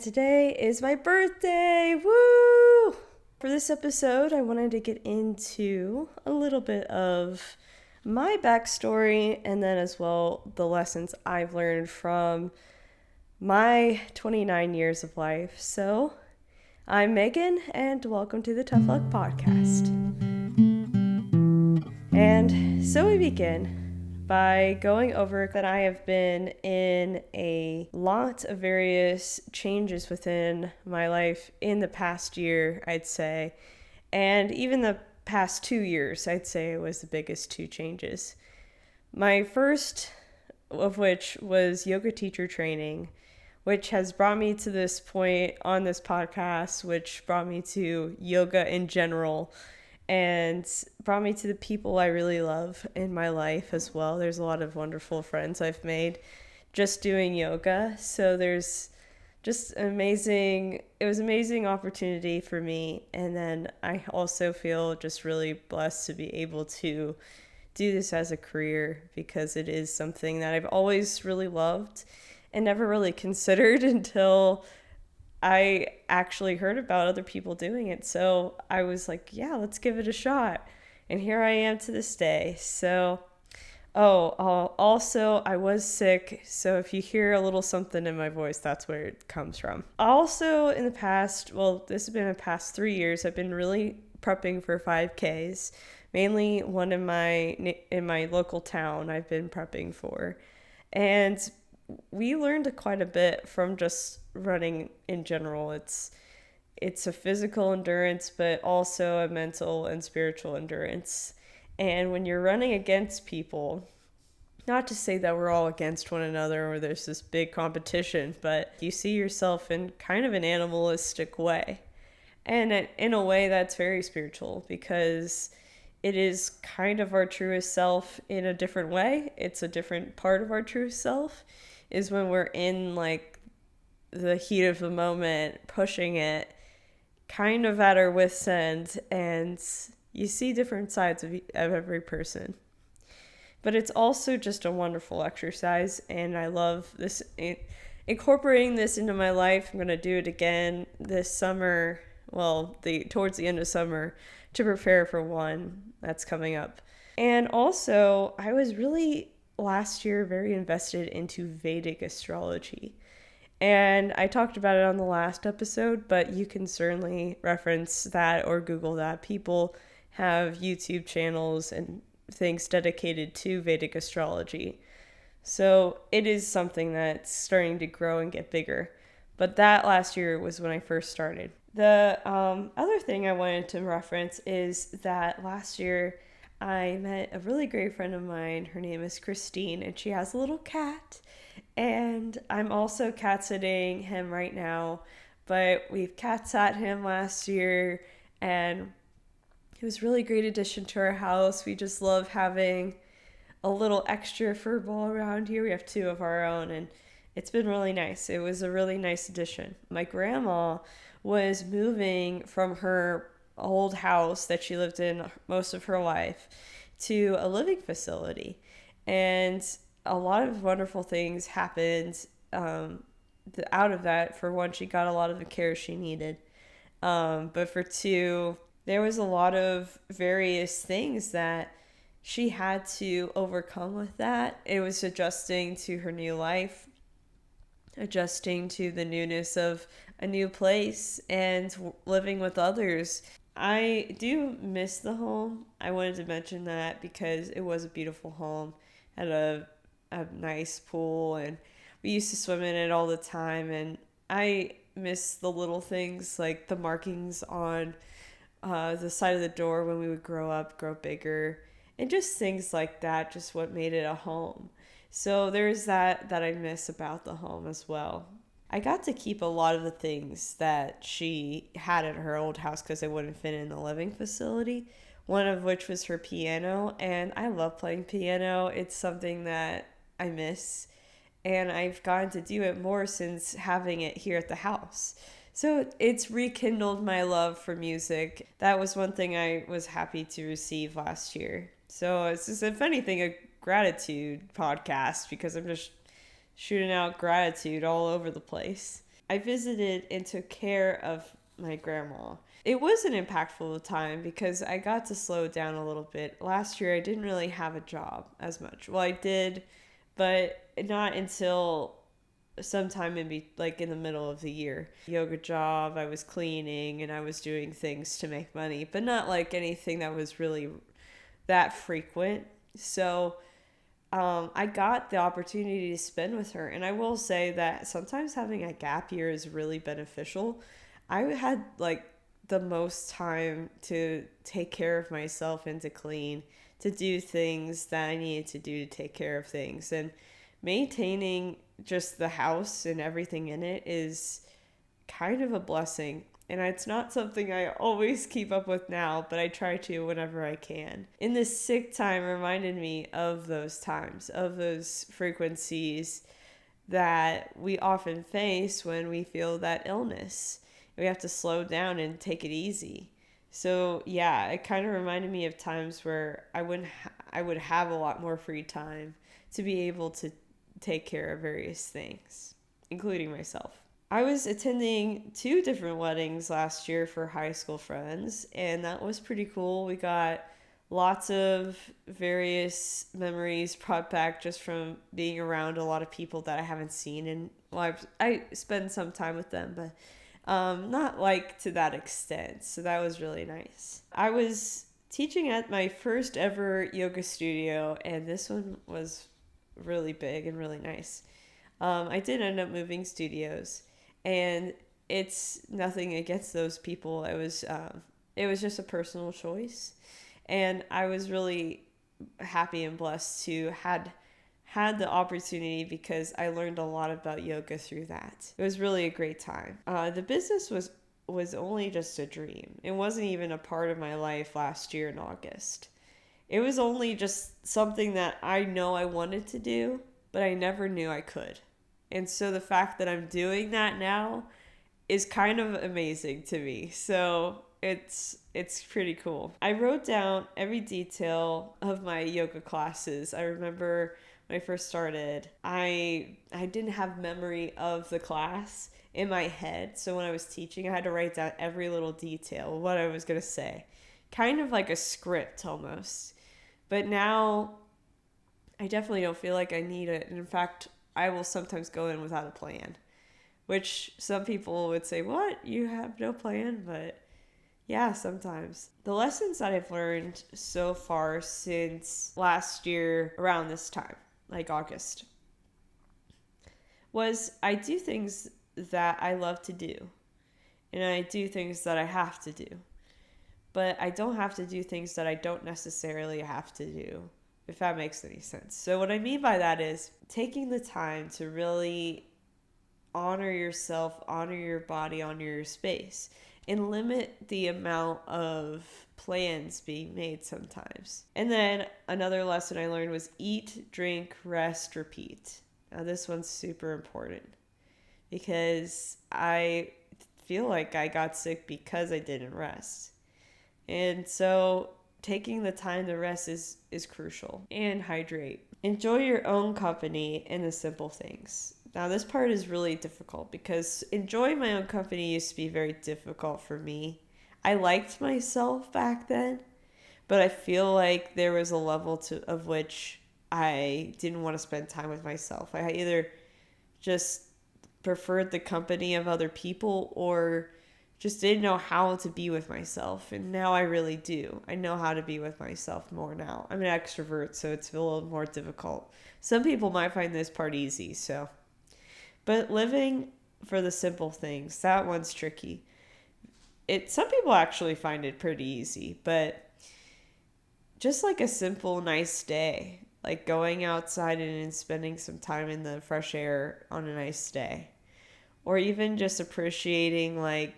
today is my birthday. Woo! For this episode, I wanted to get into a little bit of my backstory and then as well the lessons I've learned from my 29 years of life. So, I'm Megan and welcome to the Tough Luck Podcast. And so we begin by going over that I have been in a lot of various changes within my life in the past year, I'd say. And even the past 2 years, I'd say it was the biggest two changes. My first of which was yoga teacher training, which has brought me to this point on this podcast, which brought me to yoga in general and brought me to the people I really love in my life as well. There's a lot of wonderful friends I've made just doing yoga. So there's just it was an amazing opportunity for me. And then I also feel just really blessed to be able to do this as a career because it is something that I've always really loved and never really considered until I actually heard about other people doing it. So I was like, yeah, let's give it a shot. And here I am to this day. So, also I was sick. So if you hear a little something in my voice, that's where it comes from. Also in the past, this has been the past 3 years, I've been really prepping for 5Ks, mainly one in my local town I've been prepping for. And we learned quite a bit from just running in general. It's a physical endurance, but also a mental and spiritual endurance. And when you're running against people, not to say that we're all against one another or there's this big competition, but you see yourself in kind of an animalistic way. And in a way that's very spiritual because it is kind of our truest self in a different way. It's a different part of our true self is when we're in like the heat of the moment, pushing it kind of at our wit's end, and you see different sides of every person. But it's also just a wonderful exercise, and I love this incorporating this into my life. I'm going to do it again this summer, towards the end of summer, to prepare for one that's coming up. And also, I was really last year very invested into Vedic astrology. And I talked about it on the last episode, but you can certainly reference that or Google that. People have YouTube channels and things dedicated to Vedic astrology. So it is something that's starting to grow and get bigger. But that last year was when I first started. The other thing I wanted to reference is that last year I met a really great friend of mine. Her name is Christine, and she has a little cat. And I'm also cat sitting him right now, but we've cat sat him last year, and it was a really great addition to our house. We just love having a little extra fur ball around here. We have 2 of our own, and it's been really nice. It was a really nice addition. My grandma was moving from her old house that she lived in most of her life to a living facility, and a lot of wonderful things happened out of that. For one, she got a lot of the care she needed, but for 2, there was a lot of various things that she had to overcome with that. It was adjusting to her new life, adjusting to the newness of a new place, and living with others. I do miss the home. I wanted to mention that because it was a beautiful home. Had a nice pool, and we used to swim in it all the time. And I miss the little things like the markings on the side of the door when we would grow bigger, and just things like that, just what made it a home. So there's that I miss about the home as well. I got to keep a lot of the things that she had in her old house because they wouldn't fit in the living facility, one of which was her piano, and I love playing piano. It's something that I miss, and I've gotten to do it more since having it here at the house. So it's rekindled my love for music. That was one thing I was happy to receive last year. So it's just, if anything, a gratitude podcast because I'm just shooting out gratitude all over the place. I visited and took care of my grandma. It was an impactful time because I got to slow down a little bit. Last year, I didn't really have a job as much. Well, I did, but not until sometime like in the middle of the year. Yoga job, I was cleaning and I was doing things to make money, but not like anything that was really that frequent. So I got the opportunity to spend with her. And I will say that sometimes having a gap year is really beneficial. I had like the most time to take care of myself and to clean, to do things that I needed to do to take care of things. And maintaining just the house and everything in it is kind of a blessing. And it's not something I always keep up with now, but I try to whenever I can. And this sick time reminded me of those times, of those frequencies that we often face when we feel that illness. We have to slow down and take it easy. So yeah, it kind of reminded me of times where I would have a lot more free time to be able to take care of various things, including myself. I was attending 2 different weddings last year for high school friends, and that was pretty cool. We got lots of various memories brought back just from being around a lot of people that I haven't seen. And well, I spend some time with them, but not like to that extent. So that was really nice. I was teaching at my first ever yoga studio, and this one was really big and really nice. I did end up moving studios, and it's nothing against those people. It was just a personal choice, and I was really happy and blessed to had the opportunity because I learned a lot about yoga through that. It was really a great time. The business was only just a dream. It wasn't even a part of my life last year in August. It was only just something that I know I wanted to do, but I never knew I could. And so the fact that I'm doing that now is kind of amazing to me. So it's pretty cool. I wrote down every detail of my yoga classes. I remember when I first started, I didn't have memory of the class in my head. So when I was teaching, I had to write down every little detail, what I was going to say. Kind of like a script almost. But now I definitely don't feel like I need it. And in fact, I will sometimes go in without a plan, which some people would say, "What? You have no plan?" But yeah, sometimes. The lessons that I've learned so far since last year around this time, like August, was I do things that I love to do, and I do things that I have to do. But I don't have to do things that I don't necessarily have to do, if that makes any sense. So what I mean by that is taking the time to really honor yourself, honor your body, honor your space, and limit the amount of plans being made sometimes. And then another lesson I learned was eat, drink, rest, repeat. Now this one's super important because I feel like I got sick because I didn't rest. And so taking the time to rest is crucial. And hydrate. Enjoy your own company and the simple things. Now this part is really difficult because enjoying my own company used to be very difficult for me. I liked myself back then, but I feel like there was a level of which I didn't want to spend time with myself. I either just preferred the company of other people or just didn't know how to be with myself. And now I really do. I know how to be with myself more now. I'm an extrovert, so it's a little more difficult. Some people might find this part easy, so. But living for the simple things, that one's tricky. Some people actually find it pretty easy, but just like a simple, nice day, like going outside and spending some time in the fresh air on a nice day, or even just appreciating like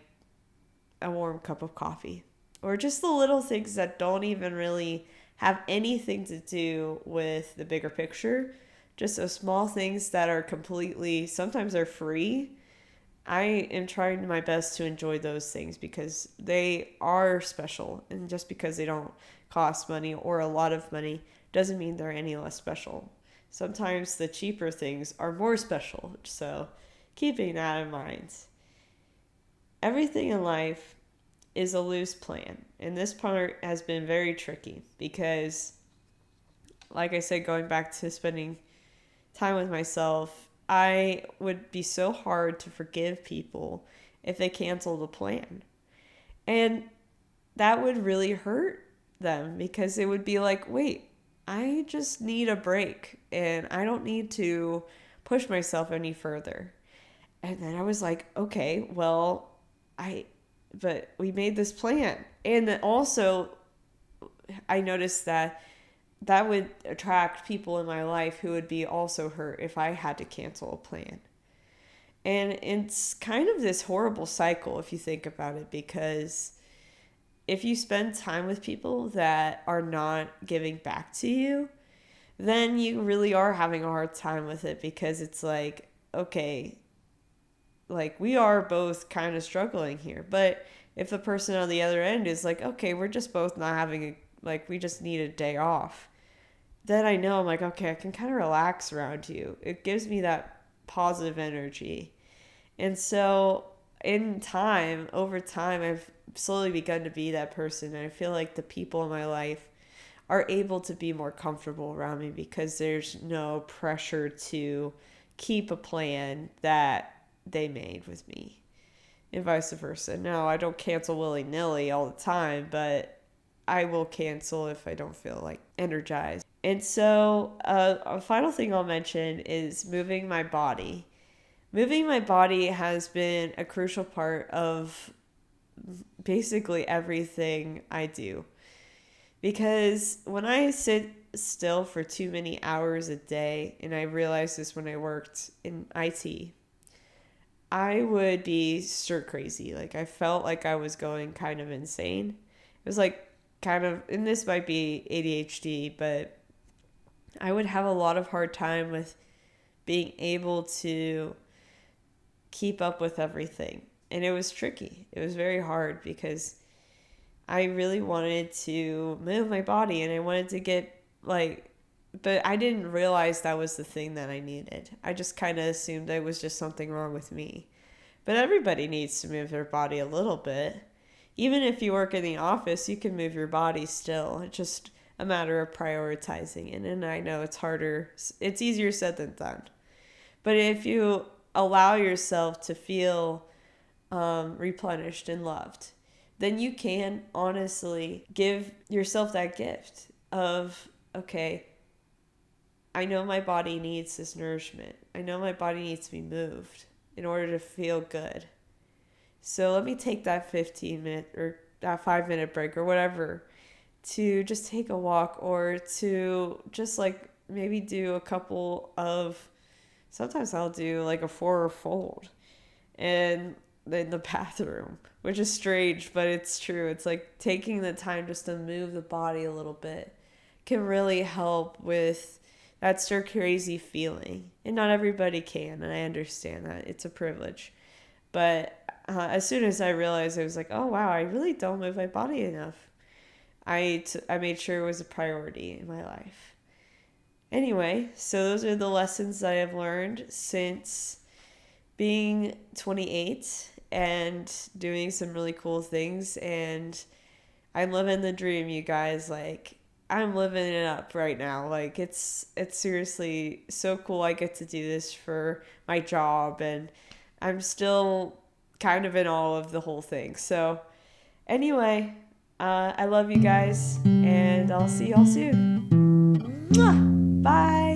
a warm cup of coffee, or just the little things that don't even really have anything to do with the bigger picture, just those small things that are completely, sometimes they're free. I am trying my best to enjoy those things because they are special, and just because they don't cost money or a lot of money doesn't mean they're any less special. Sometimes the cheaper things are more special, so keeping that in mind, everything in life is a loose plan. And this part has been very tricky because, like I said, going back to spending time with myself, I would be so hard to forgive people if they canceled a plan. And that would really hurt them because it would be like, wait, I just need a break and I don't need to push myself any further. And then I was like, okay, well, but we made this plan. And then also, I noticed that would attract people in my life who would be also hurt if I had to cancel a plan. And it's kind of this horrible cycle if you think about it, because if you spend time with people that are not giving back to you, then you really are having a hard time with it, because it's like, okay, like we are both kind of struggling here. But if the person on the other end is like, okay, we're just both not having we just need a day off, then I know I'm like, okay, I can kind of relax around you. It gives me that positive energy. And so over time, I've slowly begun to be that person. And I feel like the people in my life are able to be more comfortable around me because there's no pressure to keep a plan that they made with me, and vice versa. No, I don't cancel willy-nilly all the time, but I will cancel if I don't feel like energized. And so a final thing I'll mention is moving my body. Moving my body has been a crucial part of basically everything I do. Because when I sit still for too many hours a day, and I realized this when I worked in IT, I would be stir crazy. Like I felt like I was going kind of insane. It was like kind of, and this might be ADHD, but I would have a lot of hard time with being able to keep up with everything. And it was tricky. It was very hard because I really wanted to move my body and I wanted to get but I didn't realize that was the thing that I needed. I just kind of assumed it was just something wrong with me. But everybody needs to move their body a little bit. Even if you work in the office, you can move your body still. It's just a matter of prioritizing it. And I know it's harder. It's easier said than done. But if you allow yourself to feel replenished and loved, then you can honestly give yourself that gift of, okay, I know my body needs this nourishment. I know my body needs to be moved in order to feel good. So let me take that 15-minute or that 5-minute break or whatever to just take a walk, or to just maybe do a couple of, sometimes I'll do like a 4 fold and in the bathroom, which is strange, but it's true. It's like taking the time just to move the body a little bit can really help with that stir crazy feeling. And not everybody can, and I understand that. It's a privilege. But as soon as I realized, I was like, oh wow, I really don't move my body enough. I made sure it was a priority in my life. Anyway, so those are the lessons that I have learned since being 28 and doing some really cool things. And I'm living the dream, you guys. I'm living it up right now. It's seriously so cool. I get to do this for my job, and I'm still kind of in awe of the whole thing. So anyway, I love you guys, and I'll see y'all soon. Mwah! Bye.